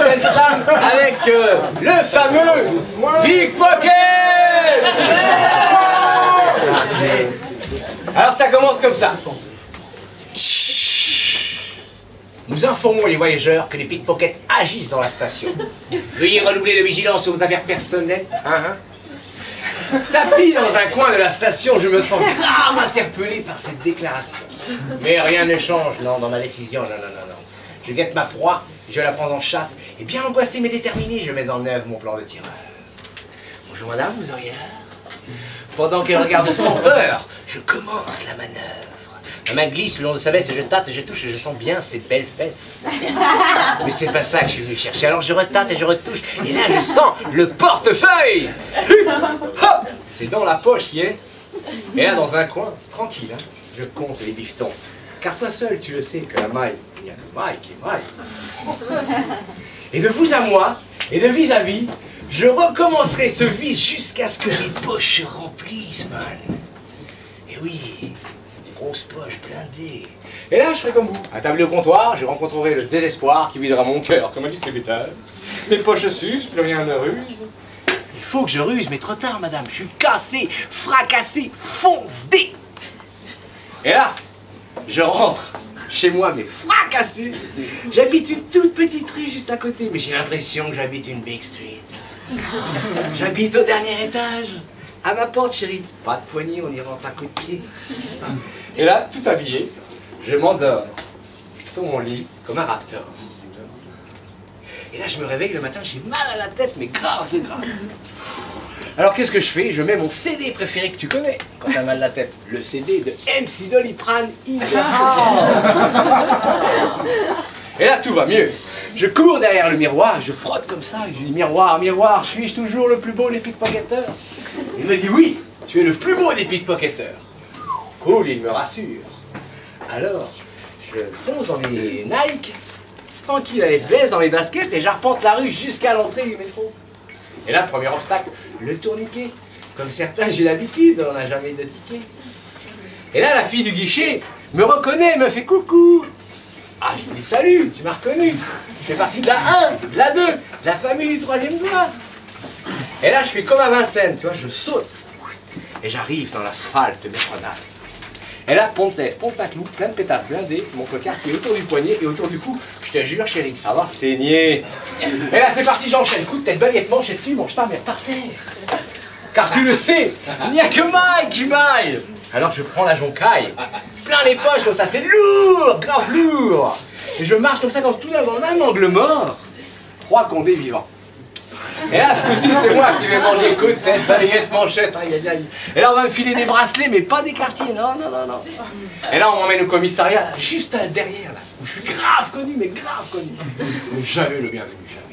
scène slam avec le fameux pickpocket. Alors ça commence comme ça. Nous informons les voyageurs que les pickpockets agissent dans la station. Veuillez redoubler de vigilance sur vos affaires personnelles. Tapis dans un coin de la station, je me sens grave interpellé par cette déclaration. Mais rien ne change, non, dans ma décision, non. Je guette ma proie, je la prends en chasse, et bien angoissé mais déterminé, je mets en œuvre mon plan de tireur. Bonjour madame, vous auriez l'heure? Pendant qu'elle regarde sans peur, je commence la manœuvre. Ma main glisse le long de sa veste, je tâte, je touche, et je sens bien ses belles fesses. Mais c'est pas ça que je suis venu chercher, alors je retâte et je retouche, et là je sens le portefeuille. Hop, c'est dans la poche, y est. Et là dans un coin, tranquille, hein, je compte les bifetons. Car toi seul, tu le sais que la maille, il n'y a que maille qui est maille. Et de vous à moi, et de vis-à-vis, je recommencerai ce vice jusqu'à ce que les poches se remplissent, man. Et oui, des grosses poches blindées. Et là, je ferai comme vous. Attablé au comptoir, je rencontrerai le désespoir qui videra mon cœur comme un distributeur. Mes poches s'usent, plus rien ne ruse. Il faut que je ruse, mais trop tard, madame. Je suis cassé, fracassé, foncé. Et là, je rentre chez moi, mais fracassé. J'habite une toute petite rue juste à côté, mais j'ai l'impression que j'habite une big street. J'habite au dernier étage. À ma porte, chérie. Pas de poignée, on y rentre à coups de pied. Et là, tout habillé, je m'endors sur mon lit comme un raptor. Et là, je me réveille le matin, j'ai mal à la tête, mais grave de grave. Alors qu'est-ce que je fais? Je mets mon CD préféré que tu connais quand t'as mal à la tête. Le CD de MC Doliprane in the house. Et là, tout va mieux. Je cours derrière le miroir, je frotte comme ça, et je dis miroir, miroir, suis-je toujours le plus beau des pickpocketeurs? Il me dit oui, tu es le plus beau des pickpocketeurs. Cool, il me rassure. Alors, je fonce dans mes Nike, tranquille à SBS, dans mes baskets, et j'arpente la rue jusqu'à l'entrée du métro. Et là, premier obstacle, le tourniquet. Comme certains, j'ai l'habitude, on n'a jamais de ticket. Et là, la fille du guichet me reconnaît, me fait coucou. Ah, je lui dis salut, tu m'as reconnu. Je fais partie de la 1, de la 2, de la famille du 3e doigt. Et là, je fais comme à Vincennes, tu vois, je saute. Et j'arrive dans l'asphalte métronal. Et là, pompe Saint-Cloud, plein de pétasses blindées, mon cocard qui est autour du poignet et autour du cou. Je te jure, chérie, ça va saigner. Et là, c'est parti, j'enchaîne. Coup de tête, baguette, manche et dessus, mon chemin, mais par terre. Car tu le sais, il n'y a que maille qui maille. Alors je prends la joncaille, plein les poches comme ça, c'est lourd, grave lourd. Et je marche comme ça, comme tout dans un angle mort. 3 condés vivants. Et là, ce coup-ci, c'est moi qui vais manger coup de tête, balayette, manchette, aïe aïe aïe. Et là, on va me filer des bracelets, mais pas des quartiers, non. Et là, on m'emmène au commissariat, là, juste derrière, là, où je suis grave connu, mais grave connu. Mais jamais le bienvenu, jamais.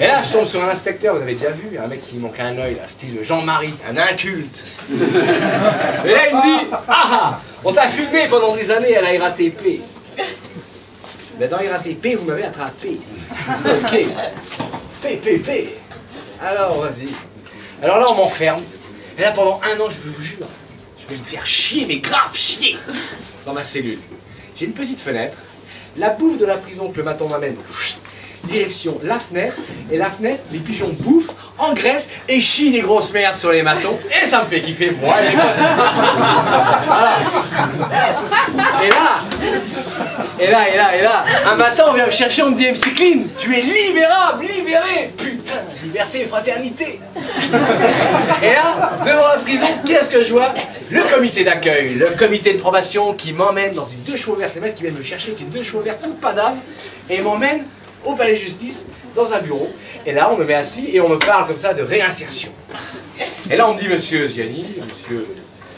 Et là, je tombe sur un inspecteur, vous avez déjà vu, un mec qui manque un œil, là, style Jean-Marie, un inculte. Et là, il me dit, ah, on t'a filmé pendant des années à la RATP. Mais dans la RATP, vous m'avez attrapé. Ok. P. Alors, vas-y. Alors là, on m'enferme. Et là, pendant 1 an, je vous jure, je vais me faire chier, mais grave chier, dans ma cellule. J'ai une petite fenêtre. La bouffe de la prison que le maton m'amène, direction la fenêtre. Et la fenêtre, les pigeons bouffent, engraissent et chient les grosses merdes sur les matons. Et ça me fait kiffer, moi, les gars. Voilà. Et là, un matin, on vient me chercher, on me dit MC Clean, tu es libérable, libéré. Putain, liberté, fraternité. Et là, devant la prison, qu'est-ce que je vois? Le comité d'accueil, le comité de probation qui m'emmène dans une 2 chevaux vertes, les mecs qui viennent me chercher avec une 2 chevaux vertes, toute pas d'âme, et m'emmène au palais de justice, dans un bureau. Et là, on me met assis et on me parle comme ça de réinsertion. Et là, on me dit, monsieur Ziani, monsieur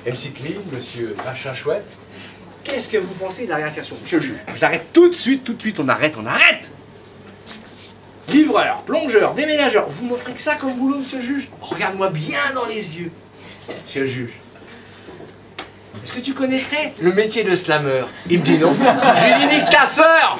MC Clean, monsieur machin chouette, qu'est-ce que vous pensez de la réinsertion? Monsieur le juge, j'arrête tout de suite, on arrête. Livreur, plongeur, déménageur, vous m'offrez que ça comme boulot, monsieur le juge? Regarde-moi bien dans les yeux, monsieur le juge. Est-ce que tu connaîtrais le métier de slammer? Il me dit non. Je lui dis, mais casseur.